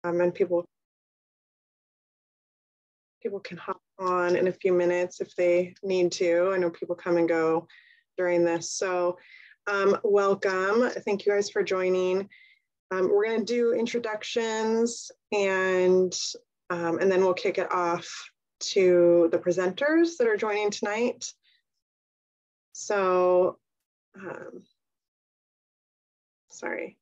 And people can hop on in a few minutes if they need to. I know people come and go during this. So welcome. Thank you guys for joining. We're going to do introductions and then we'll kick it off to the presenters that are joining tonight. So, sorry.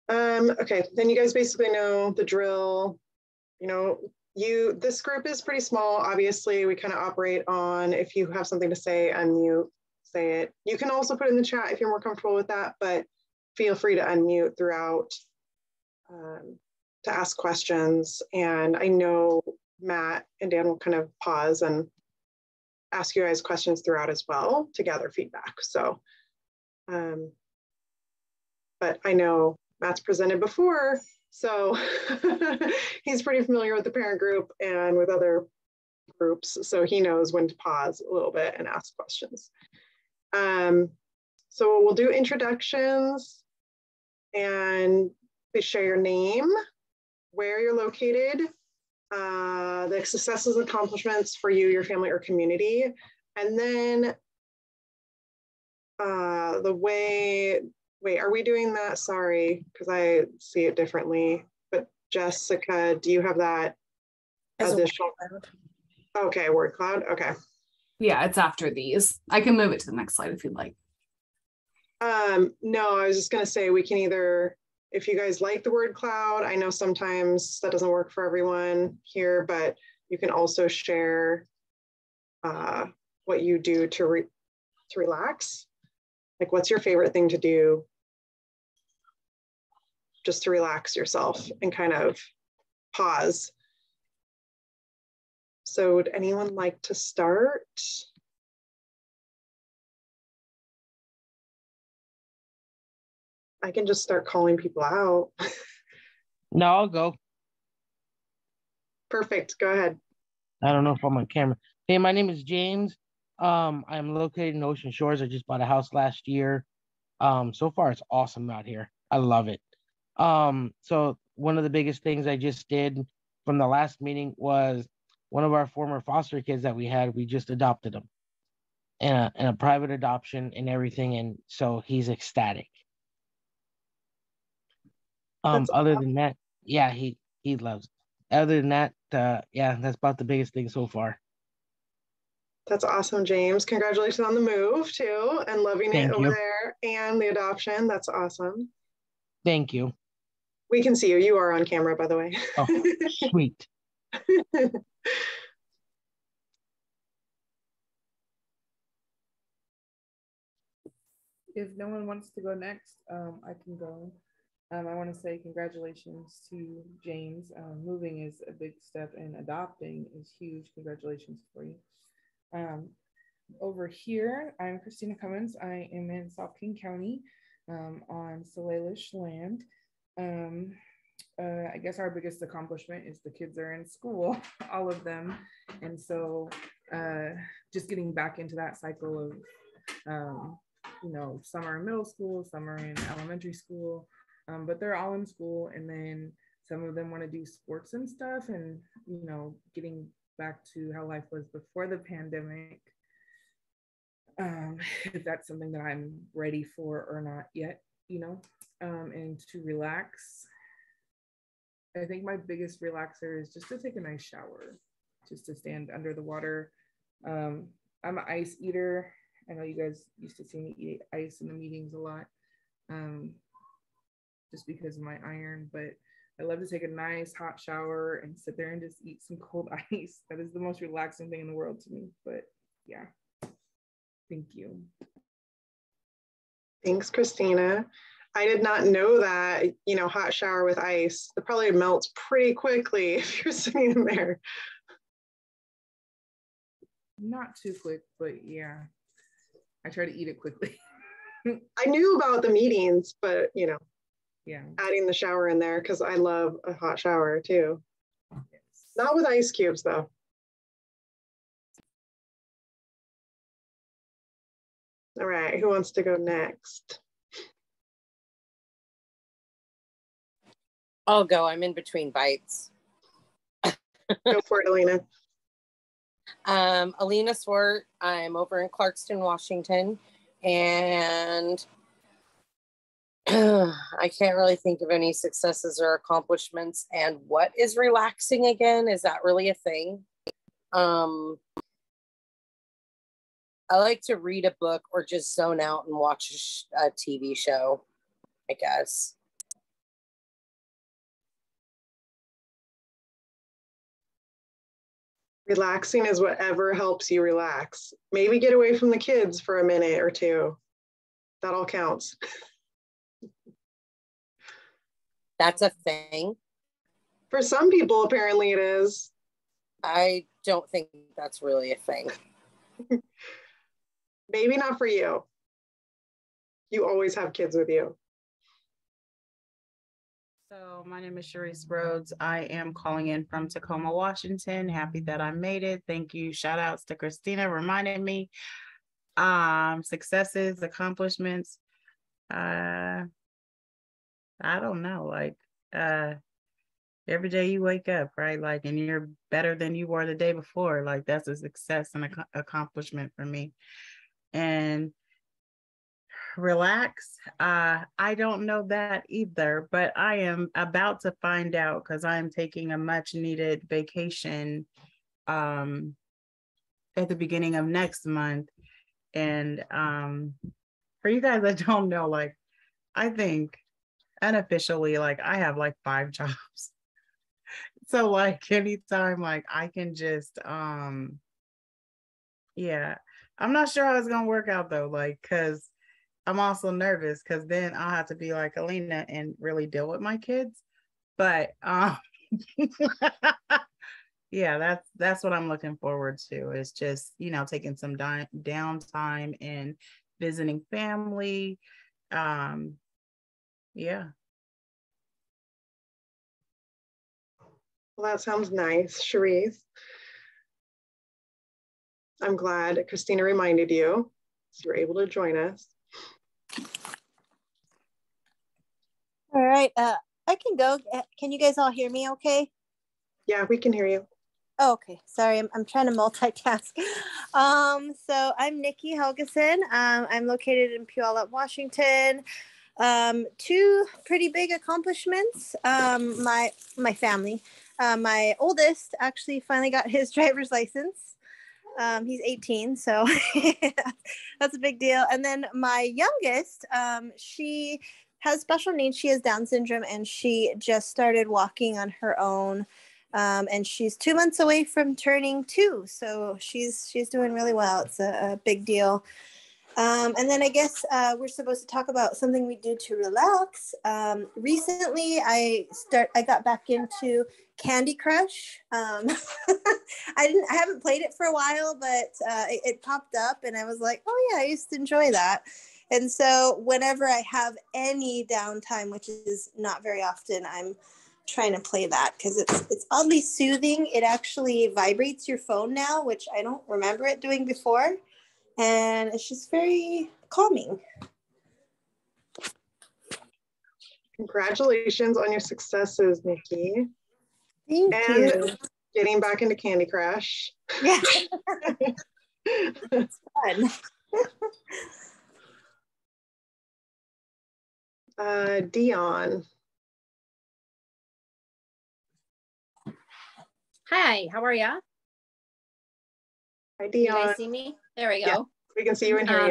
Okay, then you guys basically know the drill. You know, this group is pretty small. Obviously, we kind of operate on, if you have something to say, unmute, say it. You can also put it in the chat if you're more comfortable with that, but feel free to unmute throughout to ask questions. And I know Matt and Dan will kind of pause and ask you guys questions throughout as well to gather feedback. So, but I know Matt's presented before, so he's pretty familiar with the parent group and with other groups, so he knows when to pause a little bit and ask questions. So we'll do introductions, and please share your name, where you're located, the successes and accomplishments for you, your family, or community, and then wait, are we doing that? Sorry, because I see it differently. But Jessica, do you have that additional? Okay, word cloud. Okay. Yeah, it's after these. I can move it to the next slide if you'd like. No, I was just gonna say we can either, if you guys like the word cloud, I know sometimes that doesn't work for everyone here, but you can also share what you do to relax. Like, what's your favorite thing to do just to relax yourself and kind of pause? So would anyone like to start? I can just start calling people out. No, I'll go. Perfect, go ahead. I don't know if I'm on camera. Hey, my name is James. I'm located in Ocean Shores. I just bought a house last year. So far it's awesome out here. I love it. So one of the biggest things I just did from the last meeting was one of our former foster kids that we had, we just adopted him in a private adoption and everything. And so he's ecstatic. Other than that, yeah, he loves it. Other than that, yeah, that's about the biggest thing so far. That's awesome, James. Congratulations on the move too, and loving it over there, and the adoption. That's awesome. Thank you. We can see you. You are on camera, by the way. Oh, sweet. If no one wants to go next, I can go. I want to say congratulations to James. Moving is a big step, and adopting is huge. Congratulations for you. Over here, I'm Christina Cummins. I am in South King County on Salish land. I guess our biggest accomplishment is the kids are in school, all of them. And so just getting back into that cycle of, some are in middle school, some are in elementary school, but they're all in school. And then some of them want to do sports and stuff, and, getting back to how life was before the pandemic. If that's something that I'm ready for or not yet, and to relax. I think my biggest relaxer is just to take a nice shower, just to stand under the water. I'm an ice eater. I know you guys used to see me eat ice in the meetings a lot, just because of my iron, but I love to take a nice hot shower and sit there and just eat some cold ice. That is the most relaxing thing in the world to me, but yeah. Thank you. Thanks, Christina. I did not know that, hot shower with ice, it probably melts pretty quickly if you're sitting in there. Not too quick, but yeah, I try to eat it quickly. I knew about the meetings, but, yeah, adding the shower in there, because I love a hot shower too. Yes. Not with ice cubes though. All right, who wants to go next? I'll go. I'm in between bites. Go for it, Alina. Alina Swart. I'm over in Clarkston, Washington, and I can't really think of any successes or accomplishments. And what is relaxing again? Is that really a thing? I like to read a book or just zone out and watch a TV show, I guess. Relaxing is whatever helps you relax. Maybe get away from the kids for a minute or two. That all counts. That's a thing. For some people, apparently it is. I don't think that's really a thing. Maybe not for you. You always have kids with you. So my name is Sharice Rhodes. I am calling in from Tacoma, Washington. Happy that I made it. Thank you. Shout outs to Christina reminding me. Successes, accomplishments. I don't know. Like every day you wake up, right? Like, and you're better than you were the day before. Like that's a success and accomplishment for me. And relax. I don't know that either, but I am about to find out because I am taking a much needed vacation at the beginning of next month. And for you guys that don't know, like I think unofficially, like I have like 5 jobs. So like anytime like I can just yeah, I'm not sure how it's gonna work out though, like because I'm also nervous because then I'll have to be like Alina and really deal with my kids. But yeah, that's what I'm looking forward to, is just, you know, taking some downtime and visiting family. Yeah. Well, that sounds nice, Sharice. I'm glad Christina reminded you, so you're able to join us. All right, I can go. Can you guys all hear me okay? Yeah, we can hear you. Oh, okay, sorry, I'm trying to multitask. So I'm Nikki Helgeson. I'm located in Puyallup, Washington. 2 pretty big accomplishments. My family. My oldest actually finally got his driver's license. He's 18, so that's a big deal. And then my youngest, she has special needs. She has Down syndrome, and she just started walking on her own. And she's 2 months away from turning 2, so she's doing really well. It's a big deal. And then I guess we're supposed to talk about something we do to relax. Recently, I got back into Candy Crush. I haven't played it for a while, but it popped up, and I was like, oh yeah, I used to enjoy that. And so whenever I have any downtime, which is not very often, I'm trying to play that because it's oddly soothing. It actually vibrates your phone now, which I don't remember it doing before. And it's just very calming. Congratulations on your successes, Nikki. Thank you. Getting back into Candy Crush. Yeah. It's fun. Dion. Hi, how are ya? Hi, Can you Dion. guys see me? There we go. Yeah, we can see you and hear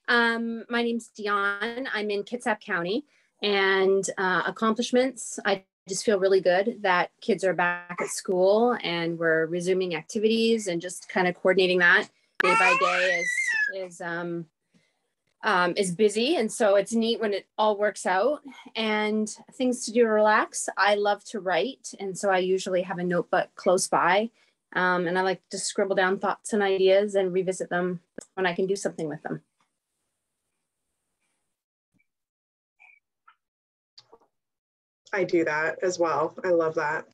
you. My name's Dion. I'm in Kitsap County, and accomplishments. I just feel really good that kids are back at school and we're resuming activities, and just kind of coordinating that day by day is busy. And so it's neat when it all works out. And things to do to relax. I love to write, and so I usually have a notebook close by. And I like to scribble down thoughts and ideas and revisit them when I can do something with them. I do that as well. I love that.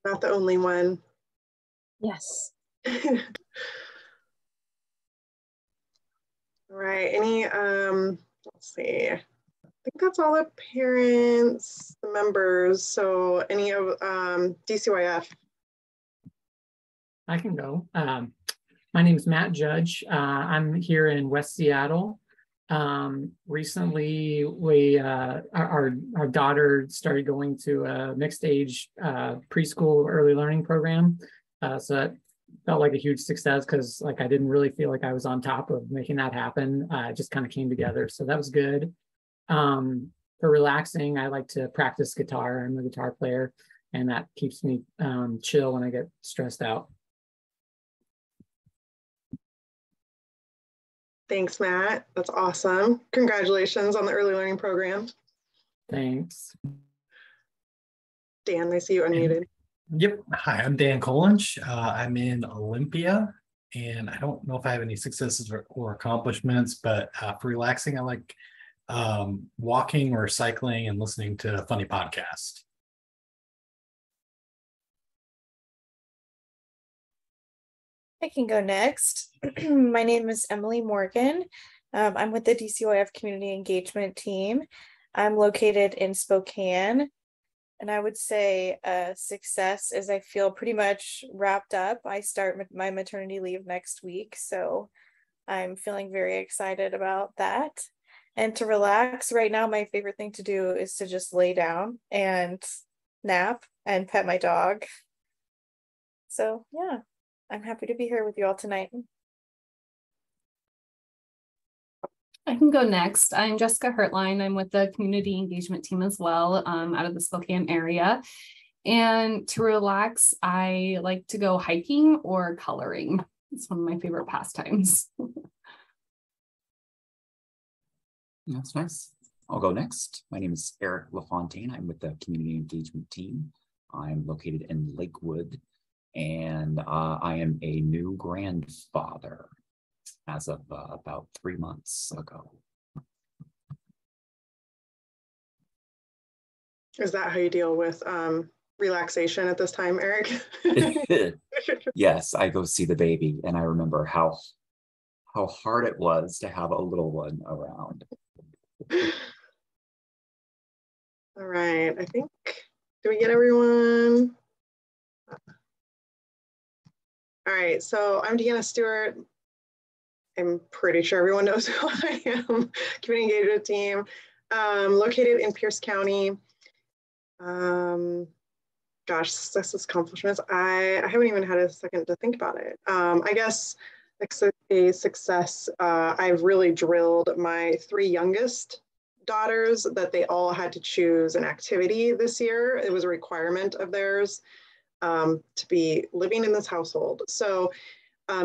Not the only one. Yes. All right. Let's see. think that's all the parents, the members. So any of DCYF? I can go. My name is Matt Judge. I'm here in West Seattle. Recently, our daughter started going to a mixed age preschool early learning program. So that felt like a huge success because like I didn't really feel like I was on top of making that happen. It just kind of came together. So that was good. For relaxing, I like to practice guitar. I'm a guitar player, and that keeps me chill when I get stressed out. Thanks, Matt. That's awesome. Congratulations on the early learning program. Thanks. Dan, I see you unmuted. Yep. Hi, I'm Dan Kolinch. I'm in Olympia, and I don't know if I have any successes or accomplishments, but for relaxing, I like walking or cycling and listening to a funny podcast. I can go next. My name is Emily Morgan. I'm with the DCYF Community Engagement Team. I'm located in Spokane. And I would say success is I feel pretty much wrapped up. I start my maternity leave next week. So I'm feeling very excited about that. And to relax right now, my favorite thing to do is to just lay down and nap and pet my dog. So yeah. I'm happy to be here with you all tonight. I can go next. I'm Jessica Hertline. I'm with the community engagement team as well, out of the Spokane area. And to relax, I like to go hiking or coloring. It's one of my favorite pastimes. That's nice. I'll go next. My name is Eric LaFontaine. I'm with the community engagement team. I'm located in Lakewood. And I am a new grandfather as of about 3 months ago. Is that how you deal with relaxation at this time, Eric? Yes, I go see the baby, and I remember how hard it was to have a little one around. All right, I think, did we get everyone? All right, so I'm Deanna Stewart. I'm pretty sure everyone knows who I am. Community engagement team, located in Pierce County. Gosh, success accomplishments. I haven't even had a second to think about it. I guess a success, I've really drilled my 3 youngest daughters that they all had to choose an activity this year. It was a requirement of theirs. To be living in this household. So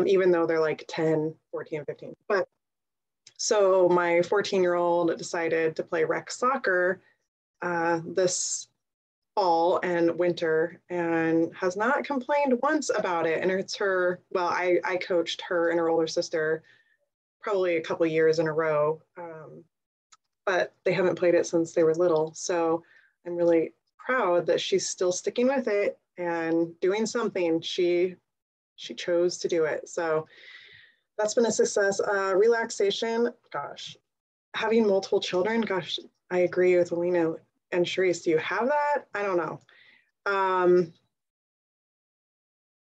even though they're like 10, 14, 15. But so my 14-year-old decided to play rec soccer this fall and winter and has not complained once about it. And it's her, well, I coached her and her older sister probably a couple years in a row, but they haven't played it since they were little. So I'm really proud that she's still sticking with it and doing something. She chose to do it. So that's been a success. Relaxation, gosh, having multiple children, gosh, I agree with Alina and Sharice. Do you have that? I don't know.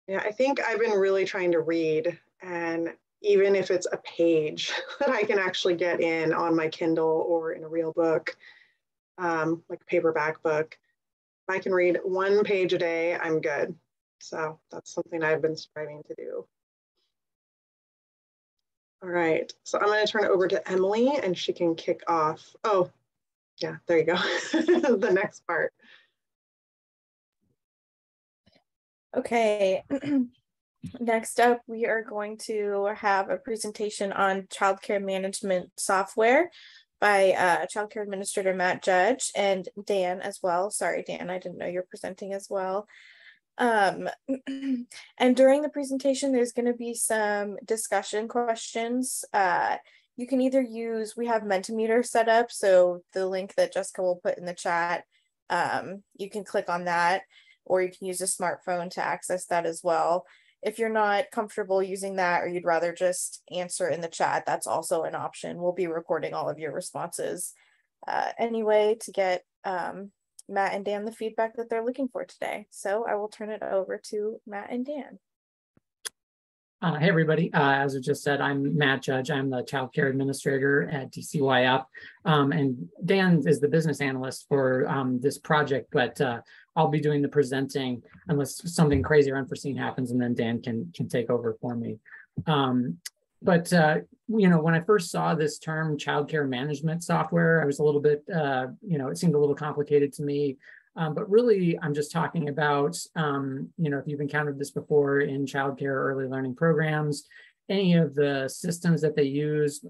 Yeah, I think I've been really trying to read, and even if it's a page that I can actually get in on my Kindle or in a real book, like a paperback book, if I can read 1 page a day, I'm good. So that's something I've been striving to do. All right, so I'm going to turn it over to Emily and she can kick off. Oh, yeah, there you go. The next part. Okay. Next up, we are going to have a presentation on childcare management software by childcare administrator Matt Judge and Dan as well. Sorry, Dan, I didn't know you're presenting as well. And during the presentation, there's going to be some discussion questions. You can either use, we have Mentimeter set up, so the link that Jessica will put in the chat, you can click on that, or you can use a smartphone to access that as well. If you're not comfortable using that, or you'd rather just answer in the chat, that's also an option. We'll be recording all of your responses any way to get Matt and Dan the feedback that they're looking for today. So I will turn it over to Matt and Dan. Hey, everybody. As I just said, I'm Matt Judge. I'm the child care administrator at DCYF. And Dan is the business analyst for this project, but I'll be doing the presenting unless something crazy or unforeseen happens, and then Dan can take over for me. But when I first saw this term child care management software, I was a little bit, it seemed a little complicated to me. But really, I'm just talking about, if you've encountered this before in childcare early learning programs, any of the systems that they use,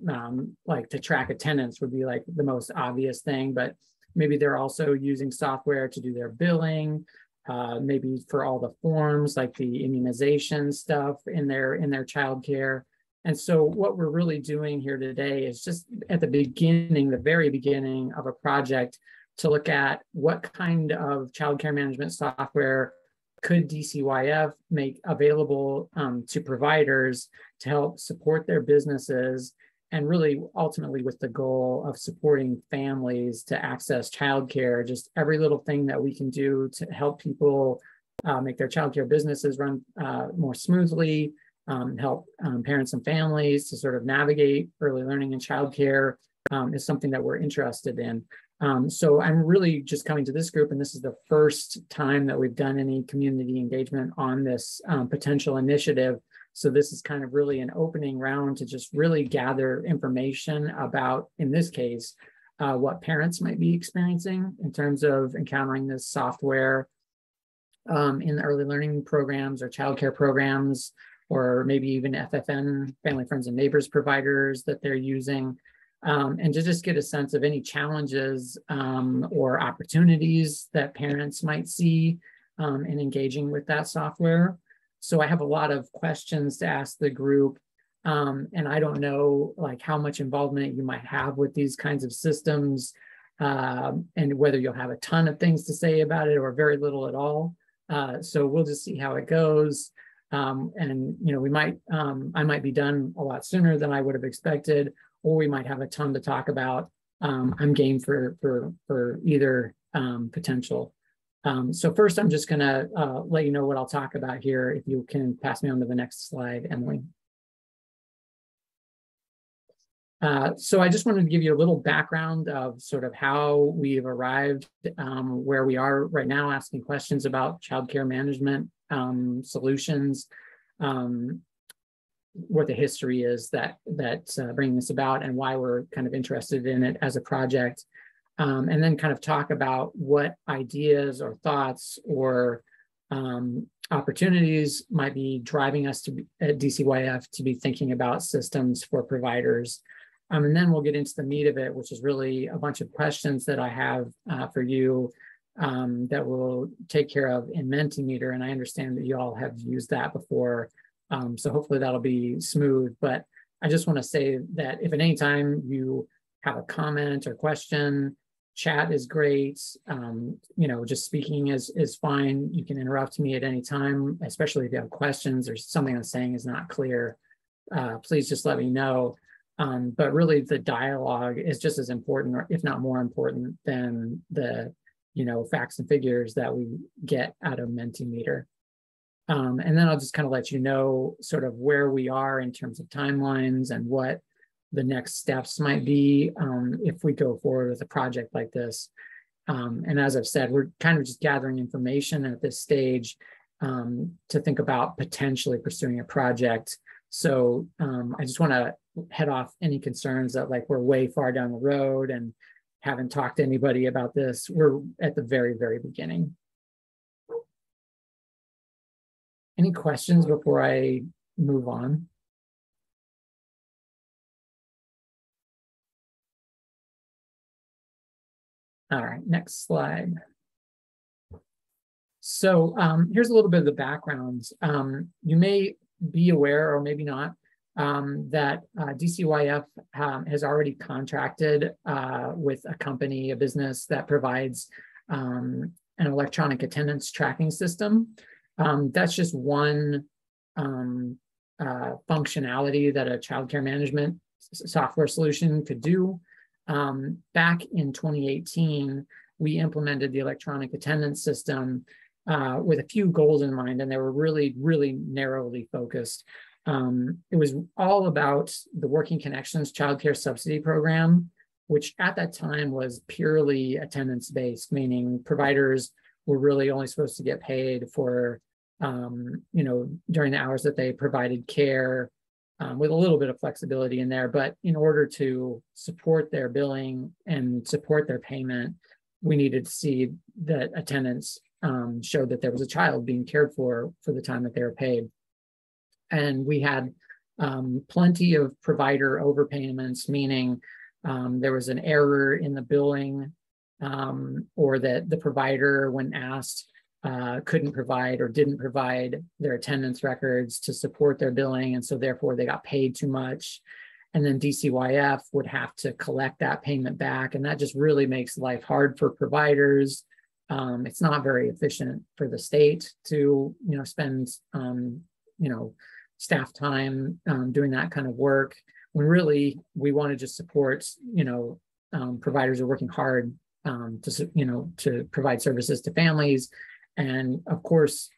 like to track attendance would be like the most obvious thing, but maybe they're also using software to do their billing, maybe for all the forms, like the immunization stuff in their childcare. And so what we're really doing here today is just at the very beginning of a project to look at what kind of childcare management software could DCYF make available to providers to help support their businesses, and really ultimately with the goal of supporting families to access childcare, just every little thing that we can do to help people make their childcare businesses run more smoothly, help parents and families to sort of navigate early learning and childcare is something that we're interested in. So I'm really just coming to this group, and this is the first time that we've done any community engagement on this potential initiative. So this is kind of really an opening round to just really gather information about, in this case, what parents might be experiencing in terms of encountering this software in the early learning programs or childcare programs, or maybe even FFN, family, friends, and neighbors providers that they're using. And to just get a sense of any challenges or opportunities that parents might see in engaging with that software. So I have a lot of questions to ask the group, and I don't know like how much involvement you might have with these kinds of systems, and whether you'll have a ton of things to say about it or very little at all. So we'll just see how it goes. And we might, I might be done a lot sooner than I would have expected, or we might have a ton to talk about. I'm game for either potential. So first, I'm just gonna let you know what I'll talk about here. If you can pass me on to the next slide, Emily. So I just wanted to give you a little background of sort of how we've arrived where we are right now, asking questions about childcare management solutions, what the history is that's bringing this about, and why we're kind of interested in it as a project, and then kind of talk about what ideas or thoughts or opportunities might be driving us to at DCYF to be thinking about systems for providers. And then we'll get into the meat of it, which is really a bunch of questions that I have for you that we'll take care of in Mentimeter. And I understand that you all have used that before. So hopefully that'll be smooth. But I just want to say that if at any time you have a comment or question, chat is great. Just speaking is fine. You can interrupt me at any time, especially if you have questions or something I'm saying is not clear. Please just let me know. But really the dialogue is just as important, or if not more important, than the facts and figures that we get out of Mentimeter. And then I'll just kind of let you know sort of where we are in terms of timelines and what the next steps might be if we go forward with a project like this. And as I've said, we're kind of just gathering information at this stage to think about potentially pursuing a project. So I just want to head off any concerns that like we're way far down the road and haven't talked to anybody about this. We're at the very, very beginning. Any questions before I move on? All right, next slide. So here's a little bit of the background. You may be aware, or maybe not, that DCYF has already contracted with a company, a business that provides an electronic attendance tracking system. That's just one functionality that a childcare management software solution could do. Back in 2018, we implemented the electronic attendance system with a few goals in mind, and they were really, really narrowly focused. It was all about the Working Connections Childcare Subsidy Program, which at that time was purely attendance-based, meaning providers were really only supposed to get paid for, during the hours that they provided care, with a little bit of flexibility in there. But in order to support their billing and support their payment, we needed to see that attendance showed that there was a child being cared for the time that they were paid. And we had plenty of provider overpayments, meaning there was an error in the billing, or that the provider, when asked, couldn't provide or didn't provide their attendance records to support their billing, and so therefore they got paid too much. And then DCYF would have to collect that payment back, and that just really makes life hard for providers. It's not very efficient for the state to spend staff time doing that kind of work, when really we want to just support providers are working hard to provide services to families. And of course,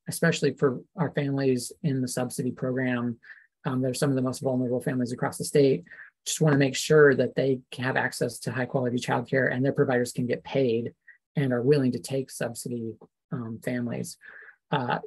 especially for our families in the subsidy program, they're some of the most vulnerable families across the state. Just want to make sure that they have access to high quality childcare and their providers can get paid and are willing to take subsidy families.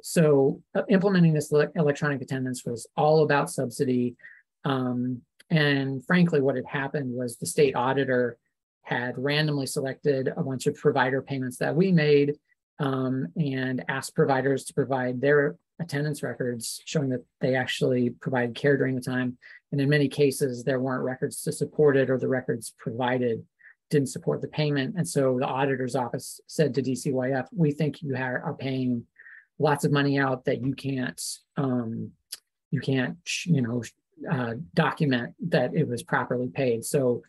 So implementing this electronic attendance was all about subsidy. And frankly, what had happened was the state auditor had randomly selected a bunch of provider payments that we made, and asked providers to provide their attendance records showing that they actually provided care during the time. And in many cases, there weren't records to support it, or the records provided didn't support the payment. And so the auditor's office said to DCYF, we think you are paying lots of money out that you can't document that it was properly paid. So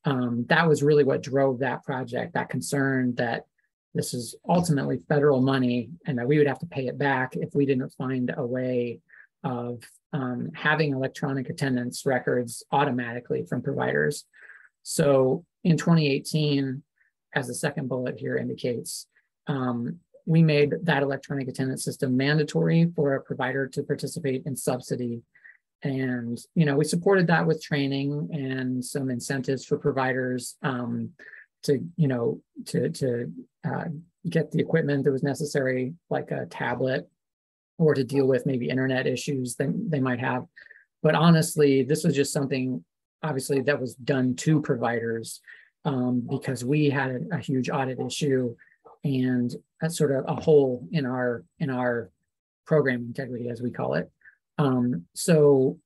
that was really what drove that project, that concern that this is ultimately federal money and that we would have to pay it back if we didn't find a way of having electronic attendance records automatically from providers. So in 2018, as the second bullet here indicates, we made that electronic attendance system mandatory for a provider to participate in subsidy. And, we supported that with training and some incentives for providers to get the equipment that was necessary, like a tablet, or to deal with maybe internet issues that they might have. But honestly, this was just something, obviously, that was done to providers because we had a huge audit issue and that's sort of a hole in our program integrity, as we call it. So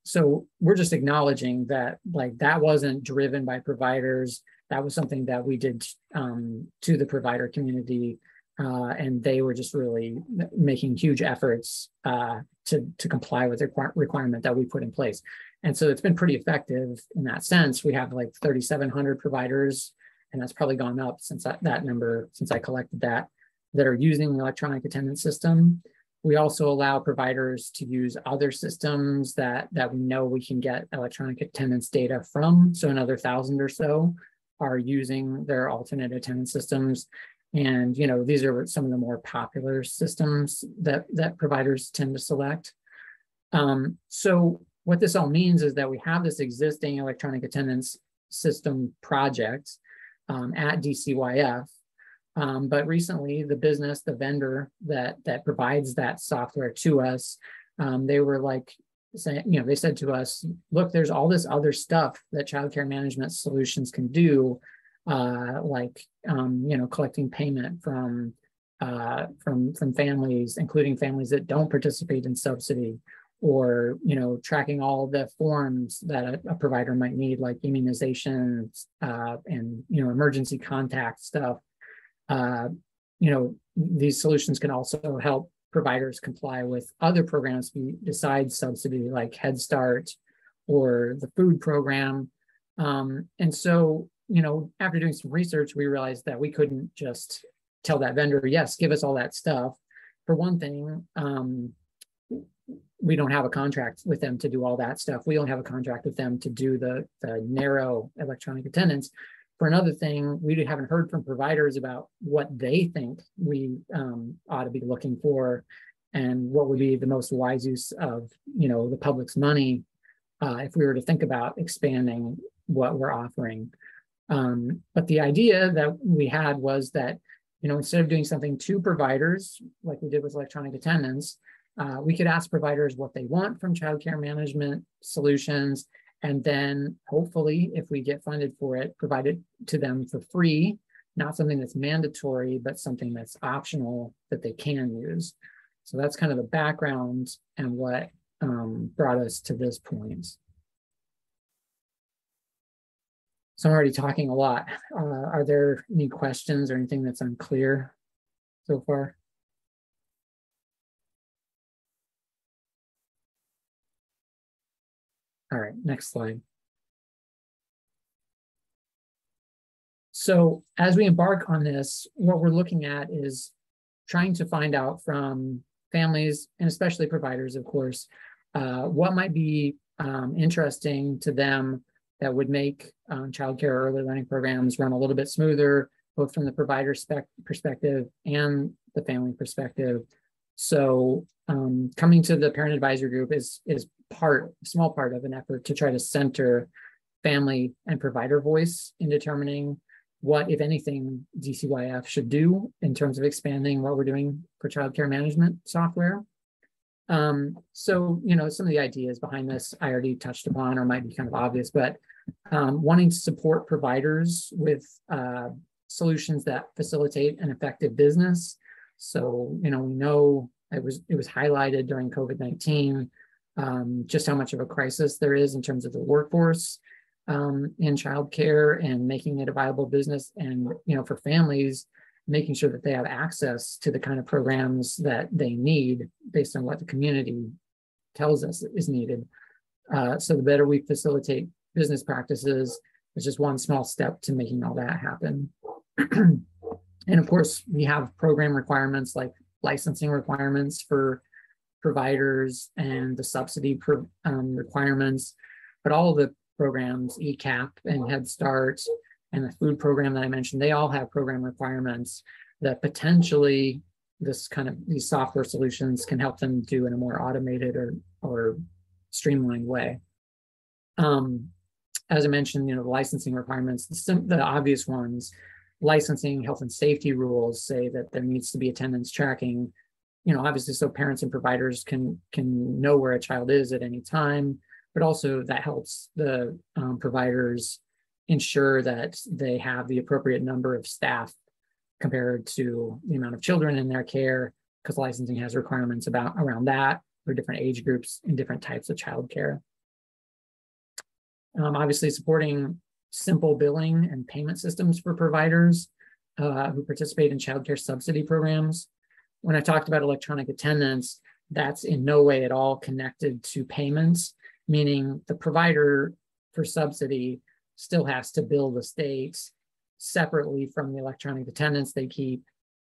we're just acknowledging that that wasn't driven by providers. That was something that we did to the provider community, and they were just really making huge efforts to comply with the requirement that we put in place. And so it's been pretty effective in that sense. We have like 3,700 providers, and that's probably gone up since that number, since I collected that are using the electronic attendance system. We also allow providers to use other systems that we know we can get electronic attendance data from. So another 1,000 or so are using their alternate attendance systems. And, these are some of the more popular systems that providers tend to select. So what this all means is that we have this existing electronic attendance system project at DCYF. But recently, the vendor that provides that software to us, they were like, they said to us, look, there's all this other stuff that childcare management solutions can do, collecting payment from families, including families that don't participate in subsidy, or tracking all the forms that a provider might need, like immunizations and emergency contact stuff. These solutions can also help providers comply with other programs besides subsidy, like Head Start or the food program. And so, after doing some research, we realized that we couldn't just tell that vendor, yes, give us all that stuff. For one thing, we don't have a contract with them to do all that stuff. We don't have a contract with them to do the narrow electronic attendance. For another thing, we haven't heard from providers about what they think we ought to be looking for and what would be the most wise use of, the public's money if we were to think about expanding what we're offering. But the idea that we had was that, instead of doing something to providers like we did with electronic attendance, we could ask providers what they want from childcare management solutions, and then hopefully, if we get funded for it, provide it to them for free, not something that's mandatory, but something that's optional that they can use. So that's kind of the background and what brought us to this point. So I'm already talking a lot. Are there any questions or anything that's unclear so far? All right, next slide. So as we embark on this, what we're looking at is trying to find out from families, and especially providers, of course, what might be interesting to them that would make childcare or early learning programs run a little bit smoother, both from the provider perspective and the family perspective. So coming to the parent advisory group is a small part of an effort to try to center family and provider voice in determining what, if anything, DCYF should do in terms of expanding what we're doing for childcare management software. So, some of the ideas behind this I already touched upon or might be kind of obvious, but wanting to support providers with solutions that facilitate an effective business. So, we know it was highlighted during COVID-19 just how much of a crisis there is in terms of the workforce in childcare and making it a viable business, and for families, making sure that they have access to the kind of programs that they need based on what the community tells us is needed. So the better we facilitate business practices, it's just one small step to making all that happen. And of course, we have program requirements like licensing requirements for providers and the subsidy requirements, but all of the programs, ECAP and Head Start and the food program that I mentioned, they all have program requirements that potentially these software solutions can help them do in a more automated or streamlined way. As I mentioned, the licensing requirements, the obvious ones, licensing, health and safety rules say that there needs to be attendance tracking, obviously so parents and providers can know where a child is at any time, but also that helps the providers ensure that they have the appropriate number of staff compared to the amount of children in their care, because licensing has requirements around that for different age groups and different types of childcare. Obviously supporting simple billing and payment systems for providers who participate in childcare subsidy programs. When I talked about electronic attendance, that's in no way at all connected to payments, meaning the provider for subsidy still has to bill the state separately from the electronic attendance they keep,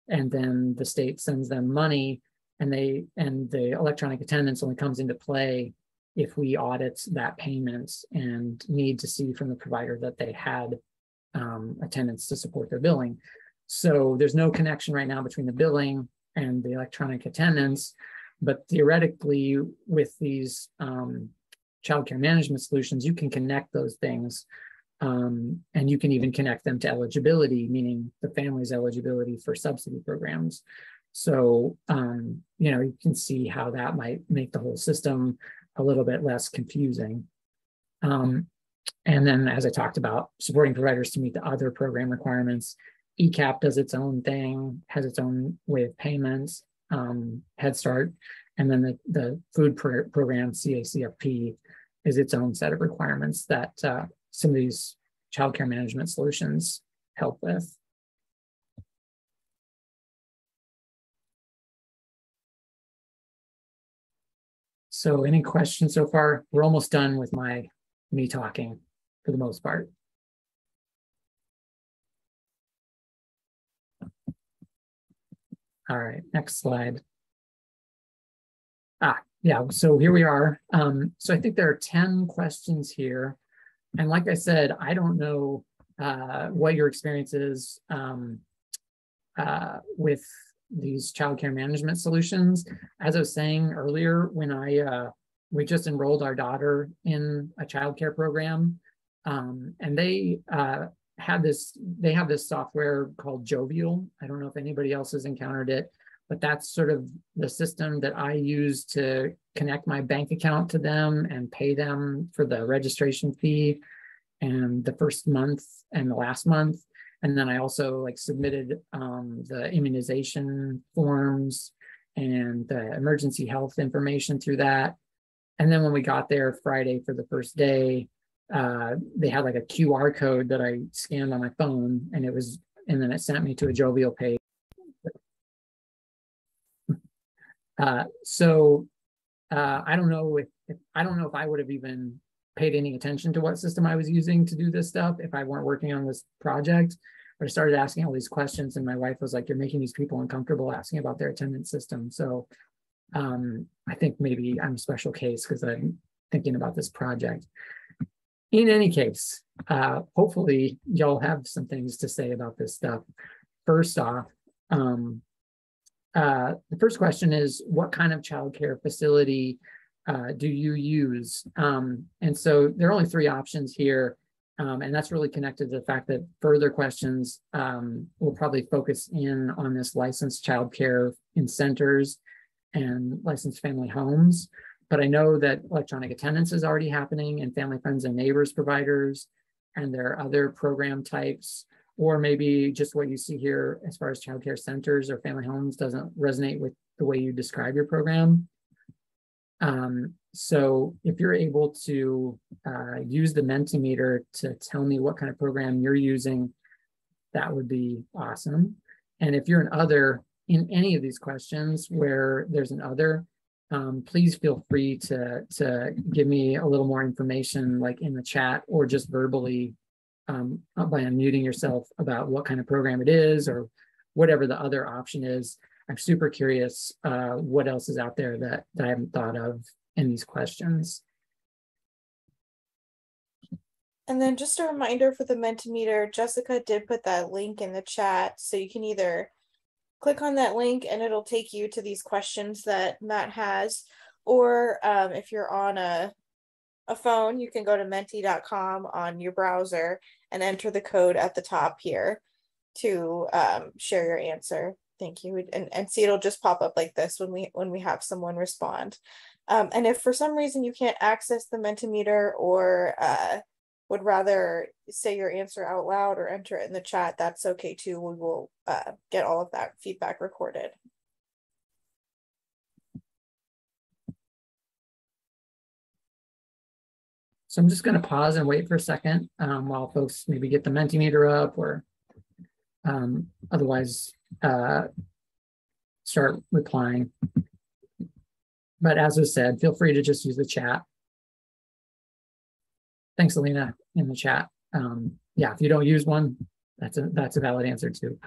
and then the state sends them money, and the electronic attendance only comes into play if we audit that payment and need to see from the provider that they had attendance to support their billing. So there's no connection right now between the billing and the electronic attendance, but theoretically with these childcare management solutions, you can connect those things, and you can even connect them to eligibility, meaning the family's eligibility for subsidy programs. So, you can see how that might make the whole system a little bit less confusing. And then, as I talked about, supporting providers to meet the other program requirements. ECAP does its own thing, has its own way of payments, Head Start, and then the food program, CACFP, is its own set of requirements that some of these childcare management solutions help with. So any questions so far? We're almost done with me talking for the most part. All right, next slide. yeah, so here we are. So I think there are 10 questions here. And like I said, I don't know what your experience is with these childcare management solutions. As I was saying earlier, when we just enrolled our daughter in a childcare program, and they have this software called Jovial. I don't know if anybody else has encountered it, but that's sort of the system that I use to connect my bank account to them and pay them for the registration fee and the first month and the last month. And then I also like submitted the immunization forms and the emergency health information through that. And then when we got there Friday for the first day, they had like a QR code that I scanned on my phone, and then it sent me to a Jovial page. I don't know if I would have even paid any attention to what system I was using to do this stuff if I weren't working on this project. But I started asking all these questions, and my wife was like, "You're making these people uncomfortable asking about their attendance system." So I think maybe I'm a special case because I'm thinking about this project. In any case, hopefully y'all have some things to say about this stuff. First off, the first question is, what kind of childcare facility do you use? And so there are only 3 options here. And that's really connected to the fact that further questions will probably focus in on this licensed childcare in centers and licensed family homes. But I know that electronic attendance is already happening in family, friends, and neighbors providers. And there are other program types, or maybe just what you see here as far as childcare centers or family homes doesn't resonate with the way you describe your program. So if you're able to use the Mentimeter to tell me what kind of program you're using, that would be awesome. And if you're an other in any of these questions where there's an other, please feel free to give me a little more information, like in the chat or just verbally by unmuting yourself about what kind of program it is or whatever the other option is. I'm super curious what else is out there that I haven't thought of in these questions. And then just a reminder for the Mentimeter, Jessica did put that link in the chat, so you can either click on that link and it'll take you to these questions that Matt has, or if you're on a phone, you can go to menti.com on your browser and enter the code at the top here to share your answer. Thank you. And see, it'll just pop up like this when we have someone respond. And if for some reason you can't access the Mentimeter or would rather say your answer out loud or enter it in the chat, that's okay too. We will get all of that feedback recorded. So I'm just going to pause and wait for a second while folks maybe get the Mentimeter up or otherwise start replying. But as was said, feel free to just use the chat. Thanks, Alina, in the chat. Yeah, if you don't use one, that's a valid answer too.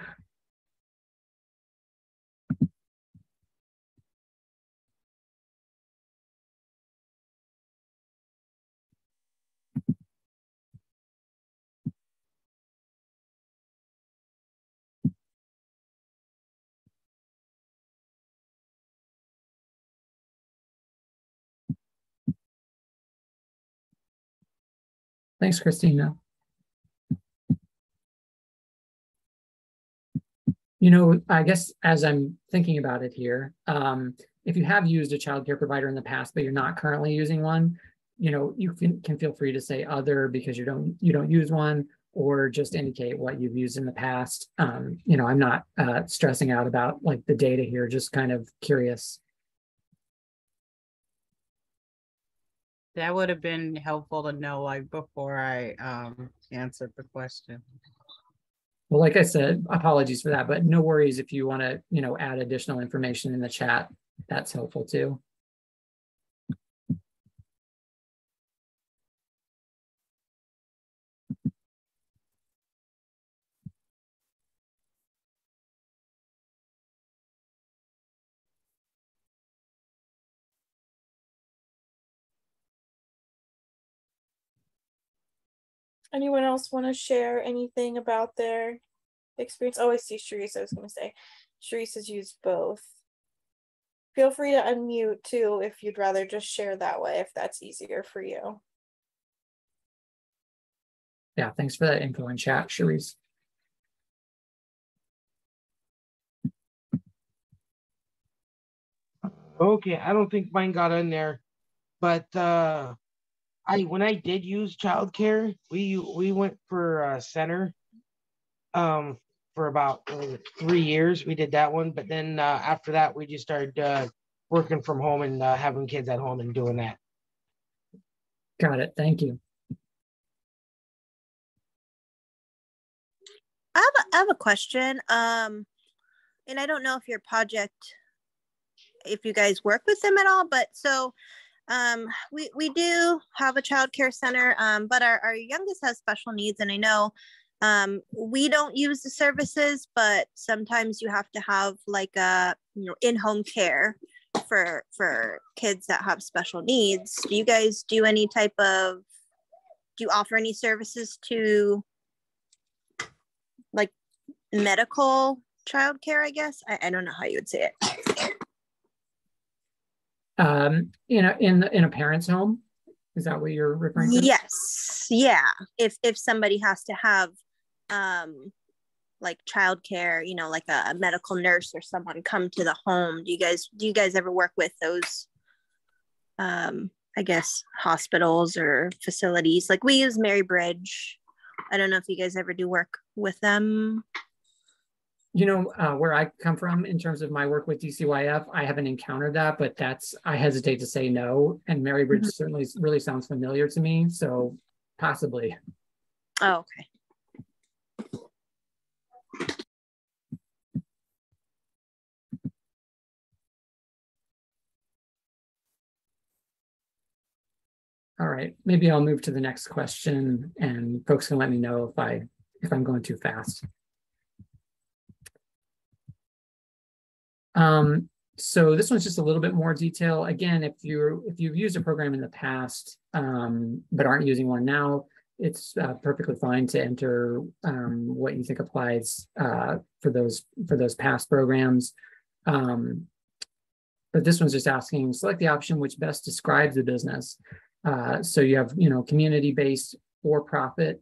Thanks, Christina. You know, I guess as I'm thinking about it here, if you have used a childcare provider in the past, but you're not currently using one, you know, you can feel free to say other because you don't use one, or just indicate what you've used in the past. You know, I'm not stressing out about like the data here, just kind of curious. That would have been helpful to know like before I answered the question. Well, like I said, apologies for that, but no worries if you want to, you know, add additional information in the chat. That's helpful too. Anyone else want to share anything about their experience? Oh, I see Sharice. I was going to say Sharice has used both. Feel free to unmute too if you'd rather just share that way, if that's easier for you. Yeah, thanks for that info in chat, Sharice. Okay, I don't think mine got in there, but when I did use childcare, we went for a center for about 3 years. We did that one, but then after that, we just started working from home and having kids at home and doing that. Got it. Thank you. I have a question. And I don't know if your project, if you guys work with them at all, but so we do have a child care center, but our youngest has special needs, and I know we don't use the services, but sometimes you have to have like a in-home care for kids that have special needs. Do you guys do any type of, do you offer any services to like medical childcare, I guess? I don't know how you would say it. In a parent's home, is that what you're referring to? Yes, yeah. If somebody has to have like childcare, like a medical nurse or someone come to the home, do you guys ever work with those I guess hospitals or facilities? Like we use Mary Bridge. I don't know if you guys ever do work with them. Where I come from in terms of my work with DCYF, I haven't encountered that, but I hesitate to say no. And Mary Bridge certainly really sounds familiar to me, so possibly. Oh, okay. All right, maybe I'll move to the next question, and folks can let me know if I'm going too fast. So this one's just a little bit more detail. Again, if you've used a program in the past but aren't using one now, it's perfectly fine to enter what you think applies for those past programs. But this one's just asking, select the option which best describes the business. So you have, community-based for-profit,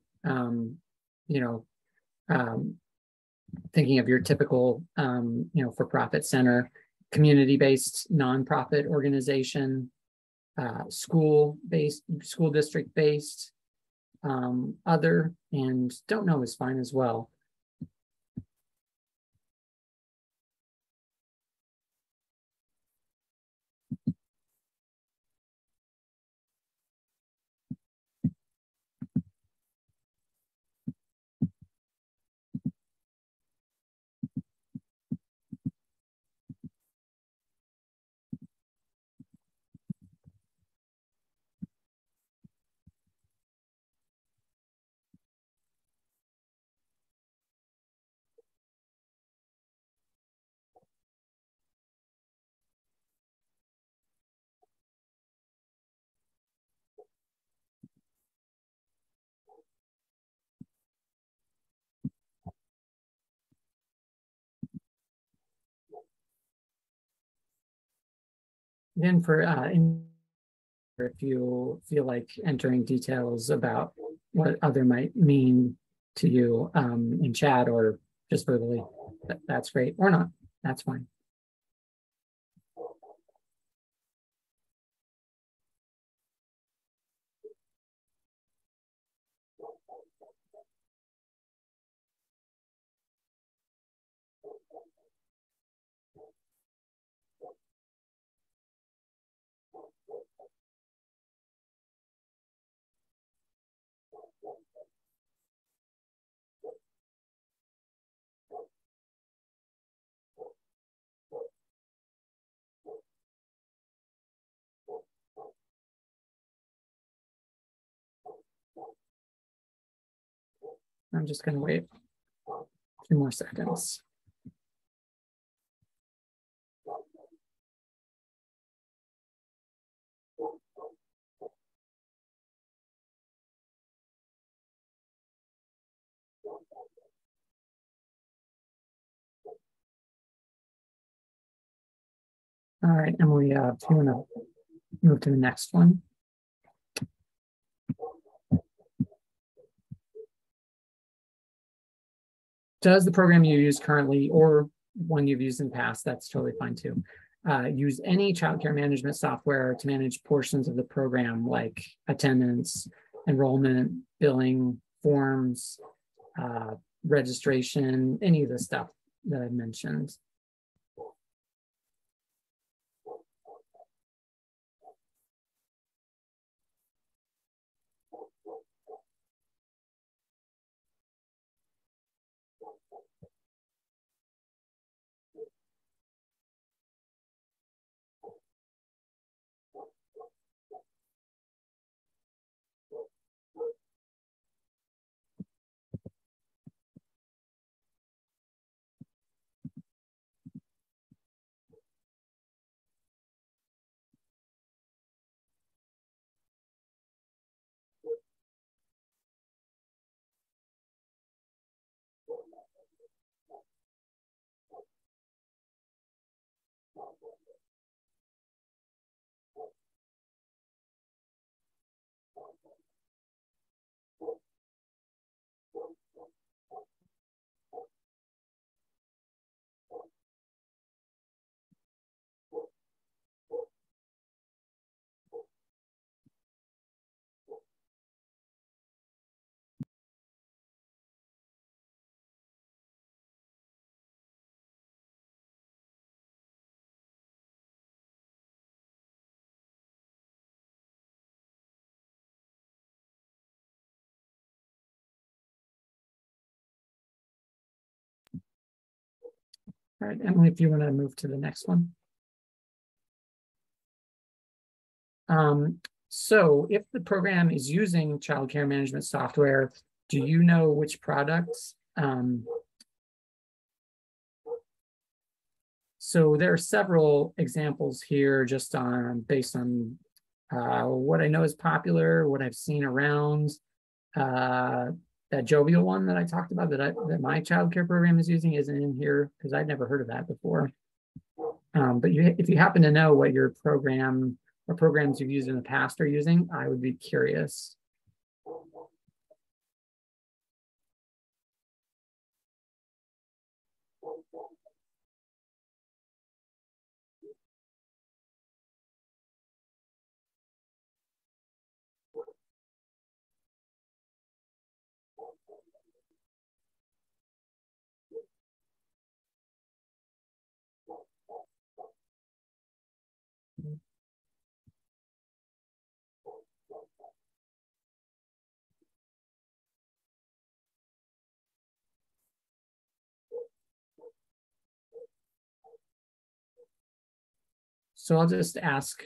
thinking of your typical, for-profit center, community-based nonprofit organization, school district-based, other, and don't know is fine as well. Then if you feel like entering details about what other might mean to you in chat or just verbally, that's great, or not, that's fine. I'm just going to wait a few more seconds. All right, Emily, if you want to move to the next one. Does the program you use currently, or one you've used in the past, that's totally fine too, use any childcare management software to manage portions of the program like attendance, enrollment, billing, forms, registration, any of the stuff that I mentioned? All right, Emily, if you want to move to the next one. So if the program is using childcare management software, do you know which products? So there are several examples here just based on what I know is popular, what I've seen around. That Jovial one that I talked about that my childcare program is using isn't in here because I'd never heard of that before. But if you happen to know what your program or programs you've used in the past are using, I would be curious. So I'll just ask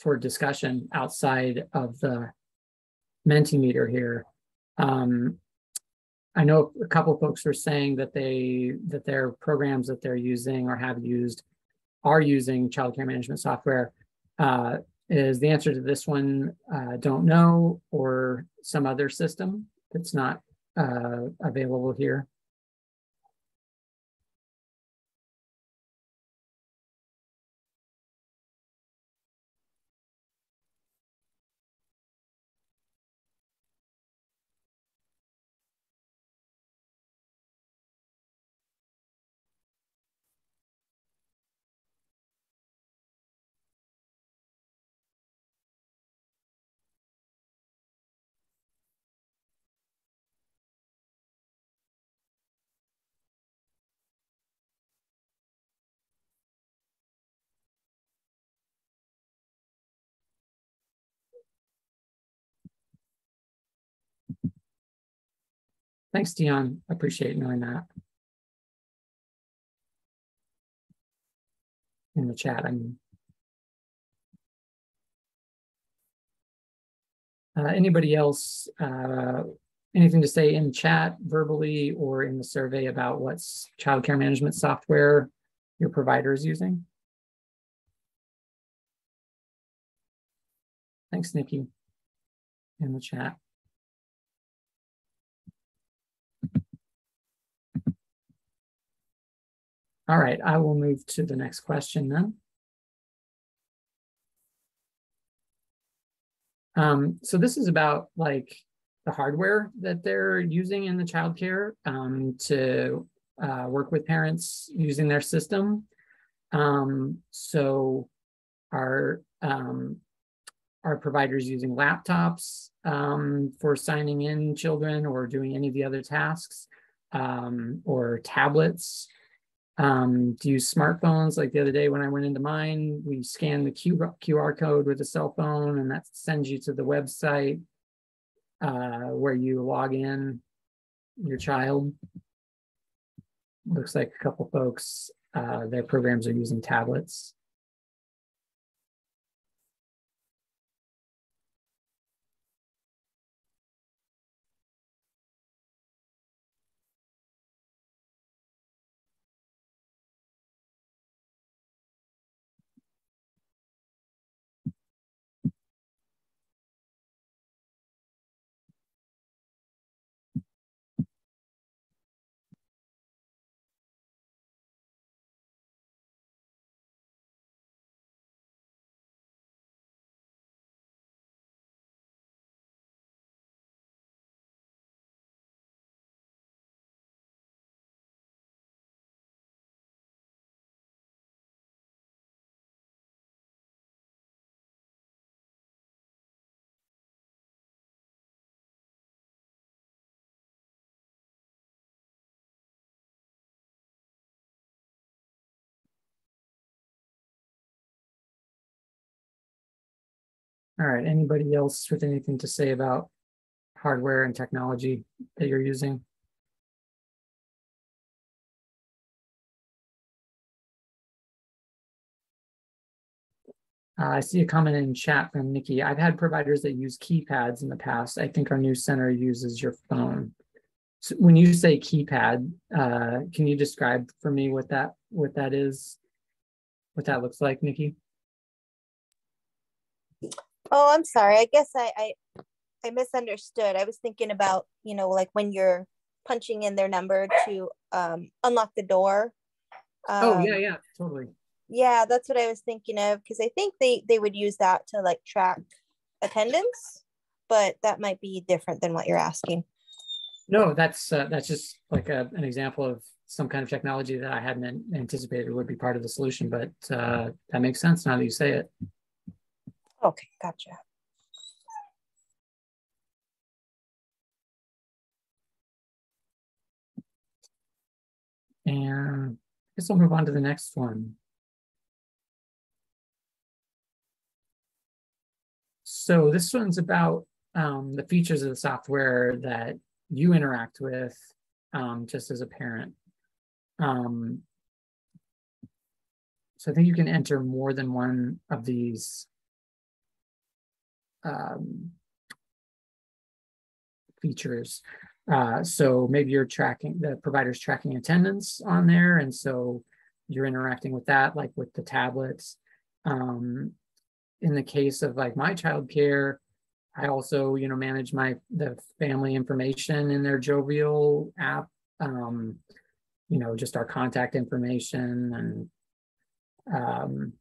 for discussion outside of the Mentimeter here. I know a couple of folks were saying that their programs that they're using or have used are using childcare management software. Is the answer to this one don't know, or some other system that's not available here? Thanks, Dion. Appreciate knowing that. In the chat, I mean. Anybody else, anything to say in chat, verbally, or in the survey about what's childcare management software your provider is using? Thanks, Nikki, in the chat. All right, I will move to the next question then. So this is about like the hardware that they're using in the childcare to work with parents using their system. So our providers using laptops for signing in children or doing any of the other tasks, or tablets. To use smartphones. Like the other day when I went into mine, we scanned the QR code with a cell phone, and that sends you to the website where you log in your child. Looks like a couple folks, their programs are using tablets. All right, anybody else with anything to say about hardware and technology that you're using? I see a comment in chat from Nikki. I've had providers that use keypads in the past. I think our new center uses your phone. So when you say keypad, can you describe for me what that is, what that looks like, Nikki? Oh, I'm sorry. I guess I misunderstood. I was thinking about, like when you're punching in their number to unlock the door. Oh, yeah, totally. Yeah, that's what I was thinking of, because I think they would use that to like track attendance, but that might be different than what you're asking. No, that's just like an example of some kind of technology that I hadn't anticipated would be part of the solution, but that makes sense now that you say it. Okay, gotcha. And I guess I'll move on to the next one. So this one's about the features of the software that you interact with just as a parent. So I think you can enter more than one of these features. So maybe you're tracking, the provider's tracking attendance on there, and so you're interacting with that, like with the tablets. In the case of like my childcare, I also, manage the family information in their Jovial app. Just our contact information and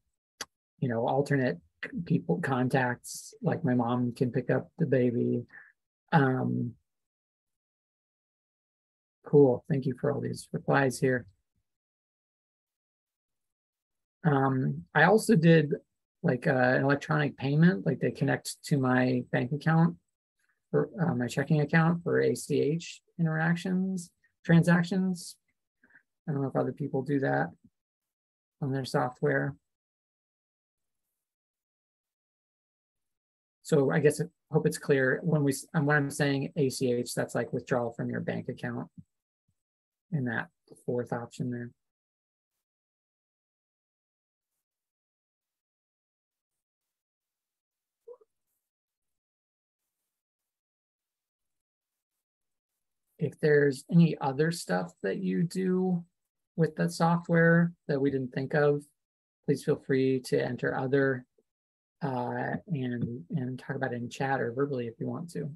alternate people contacts, like my mom can pick up the baby. Cool. Thank you for all these replies here. I also did like an electronic payment, like they connect to my bank account or my checking account for ACH transactions. I don't know if other people do that on their software. So I guess I hope it's clear when I'm saying ACH, that's like withdrawal from your bank account in that fourth option there. If there's any other stuff that you do with the software that we didn't think of, please feel free to enter other and talk about it in chat or verbally if you want to.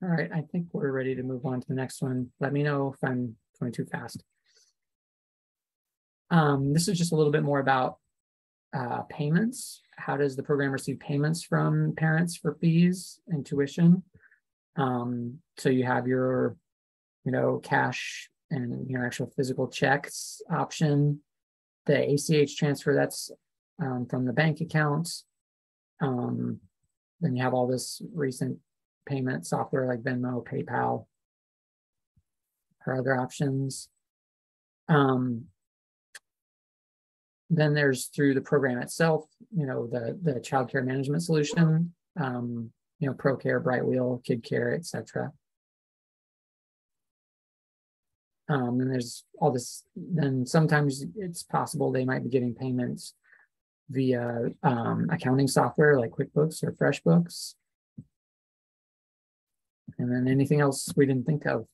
All right, I think we're ready to move on to the next one. Let me know if I'm going too fast. This is just a little bit more about payments. How does the program receive payments from parents for fees and tuition? So you have your, cash and your actual physical checks option, the ACH transfer, that's from the bank account. Then you have all this recent payment software like Venmo, PayPal, or other options. Then there's through the program itself, the child care management solution, ProCare, Brightwheel, KidCare, etc. And there's all this, then sometimes it's possible they might be getting payments via accounting software like QuickBooks or FreshBooks. And then anything else we didn't think of.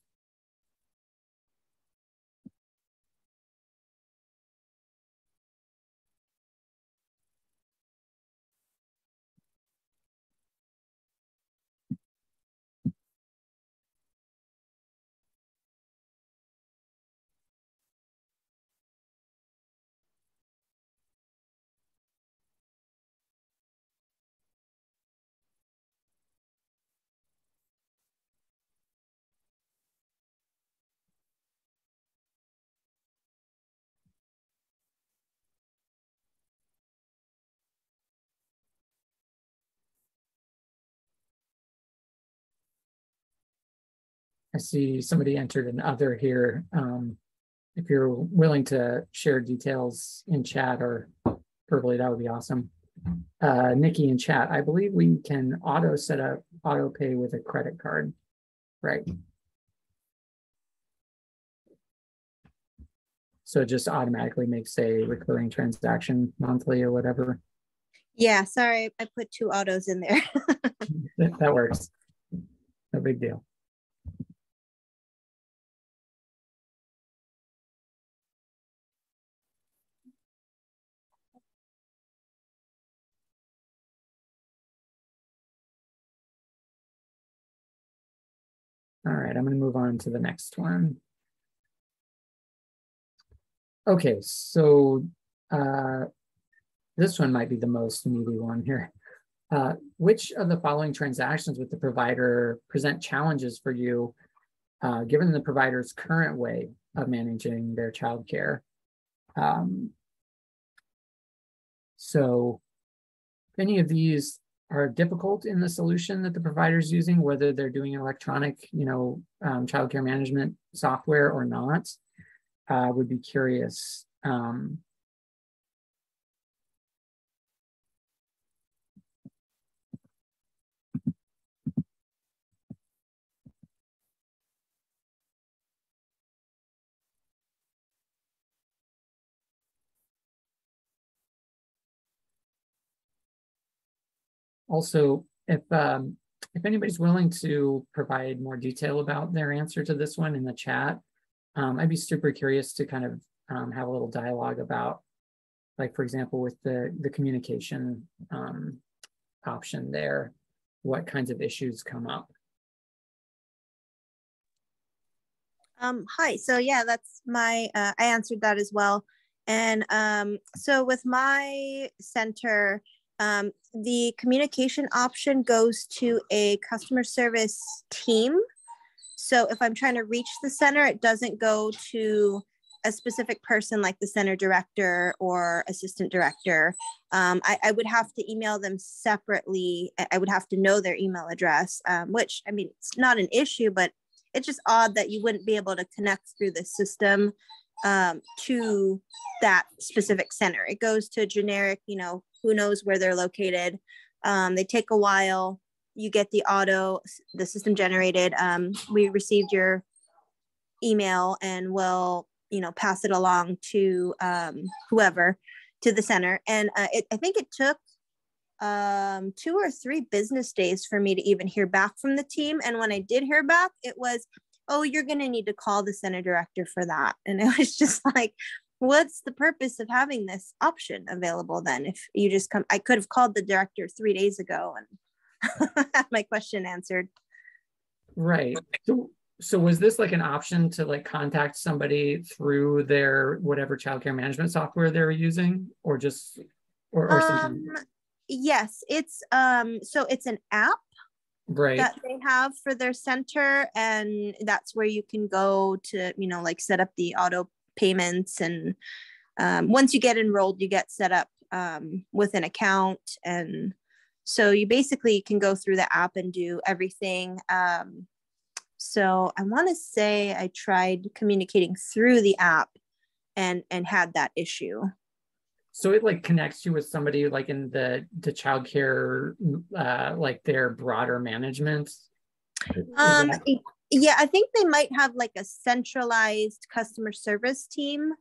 I see somebody entered an other here. If you're willing to share details in chat or verbally, that would be awesome. Nikki in chat, I believe we can set up auto pay with a credit card, right? So it just automatically makes a recurring transaction monthly or whatever. Yeah, sorry, I put 2 autos in there. That works. No big deal. All right, I'm going to move on to the next one. Okay, so this one might be the most meaty one here. Which of the following transactions with the provider present challenges for you, given the provider's current way of managing their childcare? So if any of these are difficult in the solution that the provider is using, whether they're doing electronic, childcare management software or not, would be curious. Also, if anybody's willing to provide more detail about their answer to this one in the chat, I'd be super curious to kind of have a little dialogue about, like, for example, with the communication option there, what kinds of issues come up? Hi, so yeah, that's my, I answered that as well. And so with my center, the communication option goes to a customer service team. So if I'm trying to reach the center, it doesn't go to a specific person like the center director or assistant director. I would have to email them separately. I would have to know their email address, which, I mean, it's not an issue, but it's just odd that you wouldn't be able to connect through the system to that specific center. It goes to generic, who knows where they're located. They take a while. You get the system generated. We received your email and we'll, pass it along to whoever, to the center. And I think it took 2 or 3 business days for me to even hear back from the team. And when I did hear back, it was, oh, you're going to need to call the center director for that. And it was just like, what's the purpose of having this option available then? If you just come, I could have called the director 3 days ago and had my question answered. Right. So was this like an option to like contact somebody through their whatever childcare management software they were using, or just or something? Yes, it's so it's an app Right. that they have for their center, and that's where you can go to, you know, like set up the auto payments, and once you get enrolled, you get set up with an account, and so you basically can go through the app and do everything. So I want to say I tried communicating through the app and had that issue. So it like connects you with somebody like in the childcare, like their broader management. Yeah, I think they might have like a centralized customer service team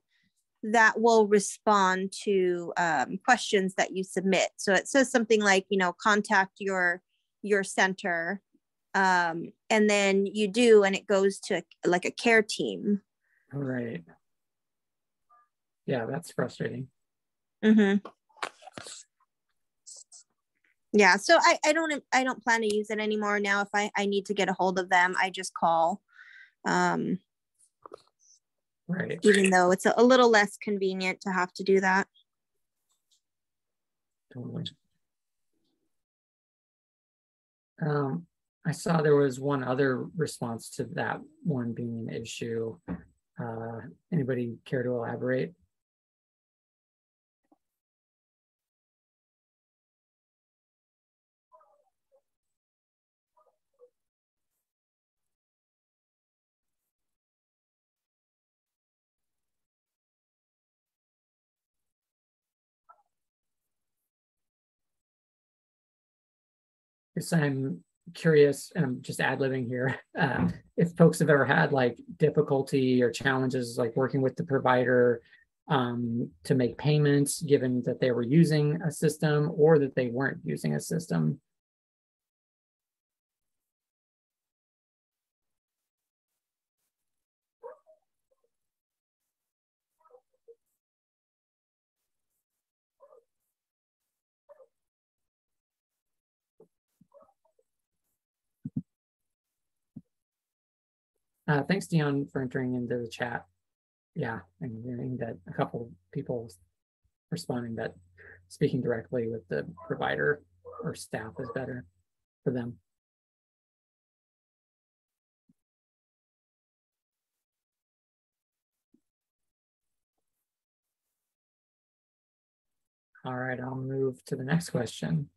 that will respond to questions that you submit. So it says something like, you know, contact your center, and then you do, and it goes to like a care team. Right. Yeah, that's frustrating. Mm-hmm. Yeah, so I don't plan to use it anymore now. If I need to get a hold of them, I just call. Right. Even though it's a little less convenient to have to do that. Totally. I saw there was one other response to that one being an issue. Anybody care to elaborate? Yes, I'm curious, and I'm just ad-libbing here, if folks have ever had like difficulty or challenges like working with the provider to make payments, given that they were using a system or that they weren't using a system. Thanks, Dion, for entering into the chat. Yeah, I'm hearing that a couple people responding that speaking directly with the provider or staff is better for them. All right, I'll move to the next question.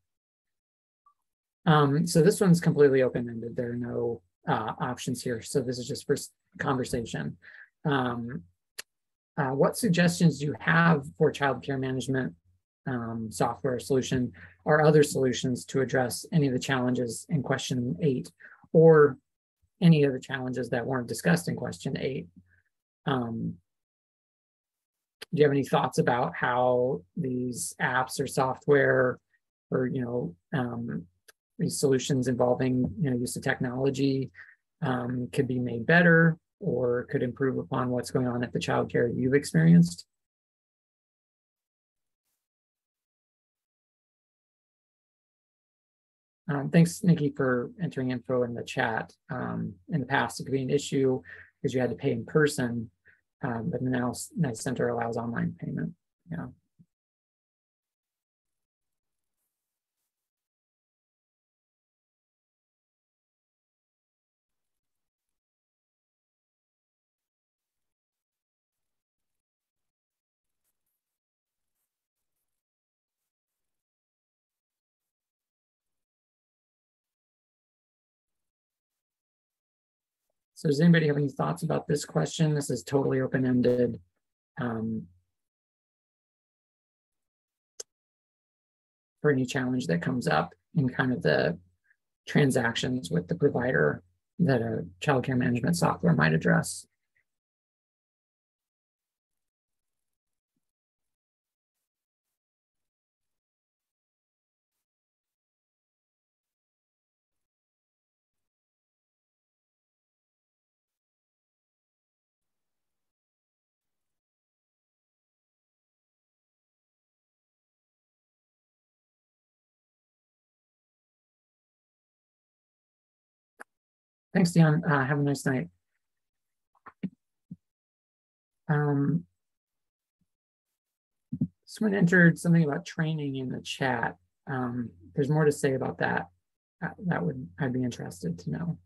So this one's completely open-ended. There are no options here. So this is just for conversation. What suggestions do you have for childcare management software solution or other solutions to address any of the challenges in question 8 or any of the challenges that weren't discussed in question 8? Do you have any thoughts about how these apps or software or, you know, these solutions involving, you know, use of technology could be made better or could improve upon what's going on at the childcare you've experienced? Thanks, Nikki, for entering info in the chat. In the past, it could be an issue because you had to pay in person, but now Night Center allows online payment. Yeah. So does anybody have any thoughts about this question? This is totally open-ended. For any challenge that comes up in kind of the transactions with the provider that a childcare management software might address. Thanks, Dion. Have a nice night. Someone entered something about training in the chat. There's more to say about that. I'd be interested to know.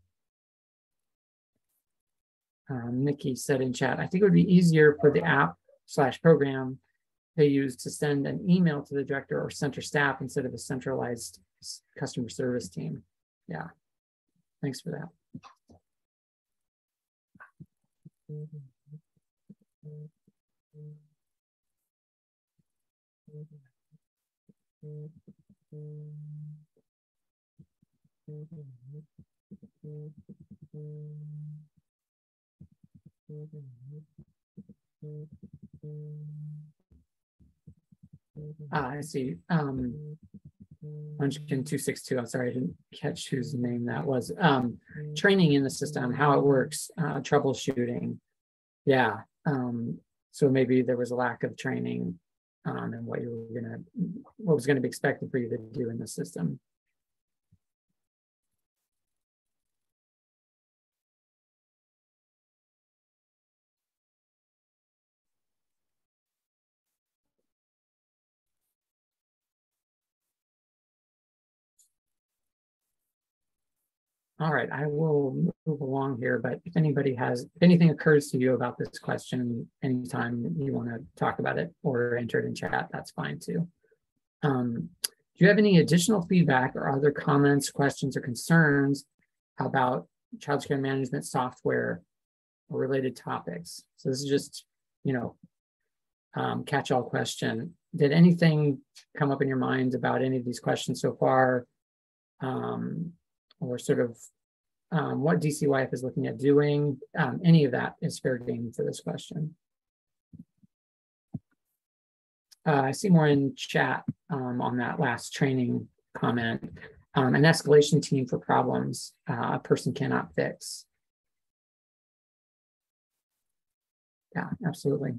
Nikki said in chat, I think it would be easier for the app/program they use to send an email to the director or center staff instead of a centralized customer service team. Yeah, thanks for that. I see. Munchkin 262. I'm sorry, I didn't catch whose name that was. Training in the system, how it works, troubleshooting. Yeah. So maybe there was a lack of training and what was gonna be expected for you to do in the system. All right, I will move along here, but if anything occurs to you about this question, anytime you want to talk about it or enter it in chat, that's fine too. Do you have any additional feedback or other comments, questions, or concerns about child care management software or related topics? So this is just, catch-all question. Did anything come up in your mind about any of these questions so far? Or sort of what DCYF is looking at doing. Any of that is fair game for this question. I see more in chat on that last training comment. An escalation team for problems a person cannot fix. Yeah, absolutely.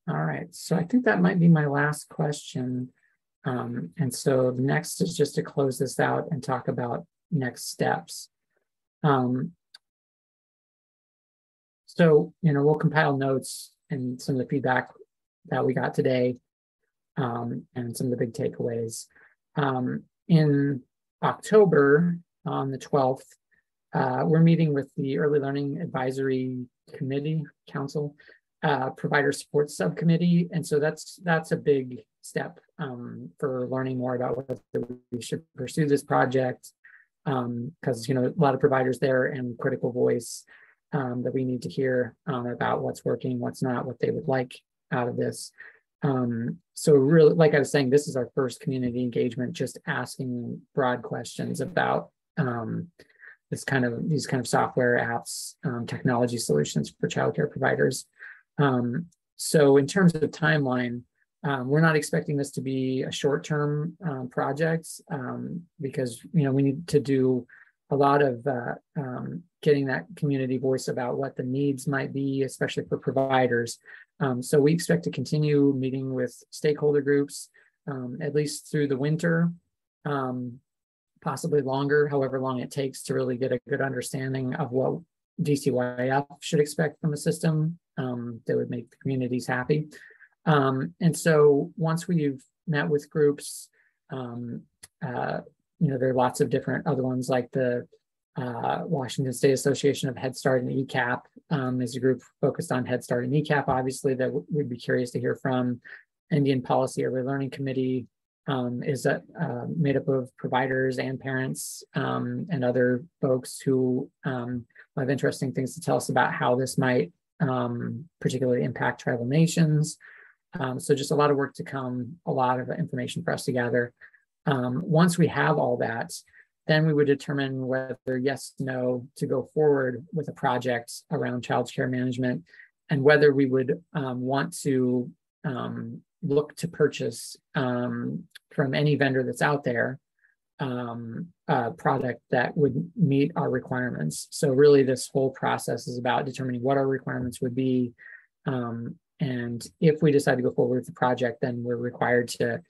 All right, so I think that might be my last question. And so the next is just to close this out and talk about next steps. So, we'll compile notes and some of the feedback that we got today and some of the big takeaways. In October, on the 12th, we're meeting with the Early Learning Advisory Committee Council. Provider support subcommittee, and so that's a big step for learning more about whether we should pursue this project, because a lot of providers there and critical voice that we need to hear about what's working, what's not, what they would like out of this. So really, like I was saying, this is our first community engagement, just asking broad questions about these kind of software apps, technology solutions for childcare providers. So in terms of timeline, we're not expecting this to be a short-term project because we need to do a lot of getting that community voice about what the needs might be, especially for providers. So we expect to continue meeting with stakeholder groups at least through the winter, possibly longer, however long it takes to really get a good understanding of what DCYF should expect from a system that would make the communities happy. And so once we've met with groups, there are lots of different other ones like the Washington State Association of Head Start and ECAP is a group focused on Head Start and ECAP, obviously, that we'd be curious to hear from. Indian Policy Early Learning Committee is made up of providers and parents and other folks who have interesting things to tell us about how this might particularly impact tribal nations. So just a lot of work to come, a lot of information for us to gather. Once we have all that, then we would determine whether yes, no, to go forward with a project around child care management, and whether we would want to look to purchase from any vendor that's out there a product that would meet our requirements. So really this whole process is about determining what our requirements would be. And if we decide to go forward with the project, then we're required to,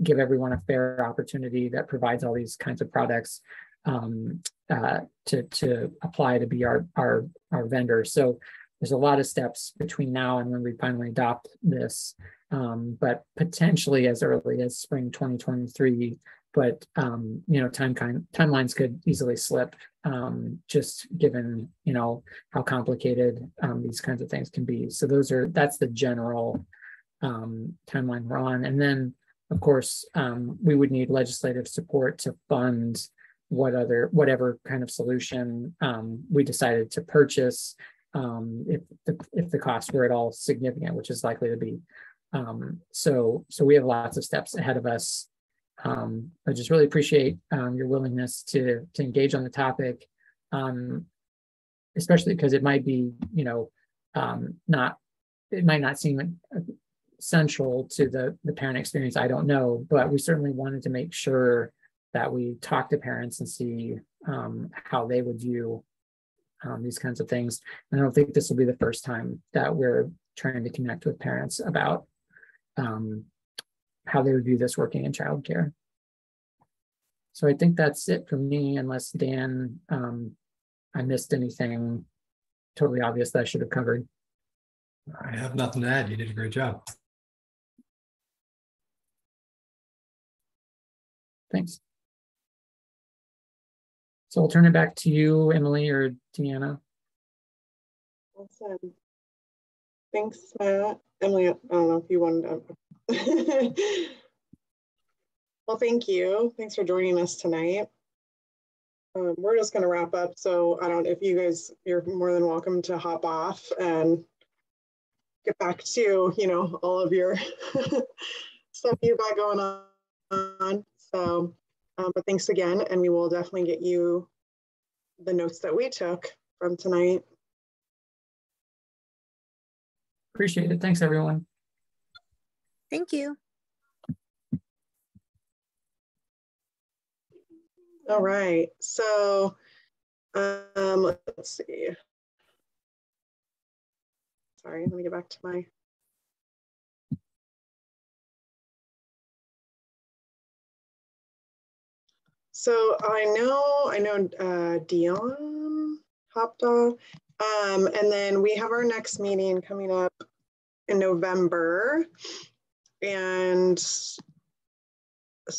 give everyone a fair opportunity that provides all these kinds of products to apply to be our vendor. So there's a lot of steps between now and when we finally adopt this, but potentially as early as spring 2023. But timelines could easily slip, just given how complicated these kinds of things can be. So that's the general timeline we're on. And then, of course, we would need legislative support to fund whatever kind of solution we decided to purchase, if the costs were at all significant, which is likely to be. So we have lots of steps ahead of us. I just really appreciate your willingness to engage on the topic, especially because it might be, it might not seem central to the parent experience. I don't know, but we certainly wanted to make sure that we talk to parents and see how they would view these kinds of things. And I don't think this will be the first time that we're trying to connect with parents about how they would view this working in childcare. So I think that's it for me, unless Dan, I missed anything totally obvious that I should have covered. I have nothing to add. You did a great job. Thanks. So I'll turn it back to you, Emily or Deanna. Awesome. Thanks, Matt. Emily, I don't know if you wanted to. Well, thank you. Thanks for joining us tonight. We're just going to wrap up. So I don't know if you guys, you're more than welcome to hop off and get back to, all of your stuff you've got going on. So, but thanks again. And we will definitely get you the notes that we took from tonight. Appreciate it. Thanks, everyone. Thank you. All right, so let's see. Sorry, let me get back to my. So I know Dion hopped off, and then we have our next meeting coming up in November, and it's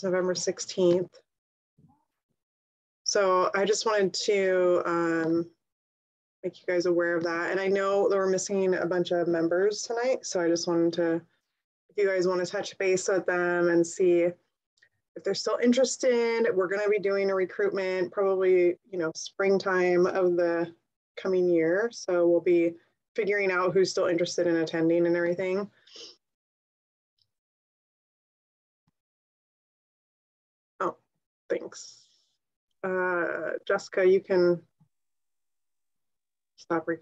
November 16th. So I just wanted to make you guys aware of that. And I know that we're missing a bunch of members tonight. So I just wanted to, if you guys want to touch base with them and see if they're still interested. We're going to be doing a recruitment probably, springtime of the coming year. So we'll be figuring out who's still interested in attending and everything. Oh, thanks. Jessica, you can stop recording.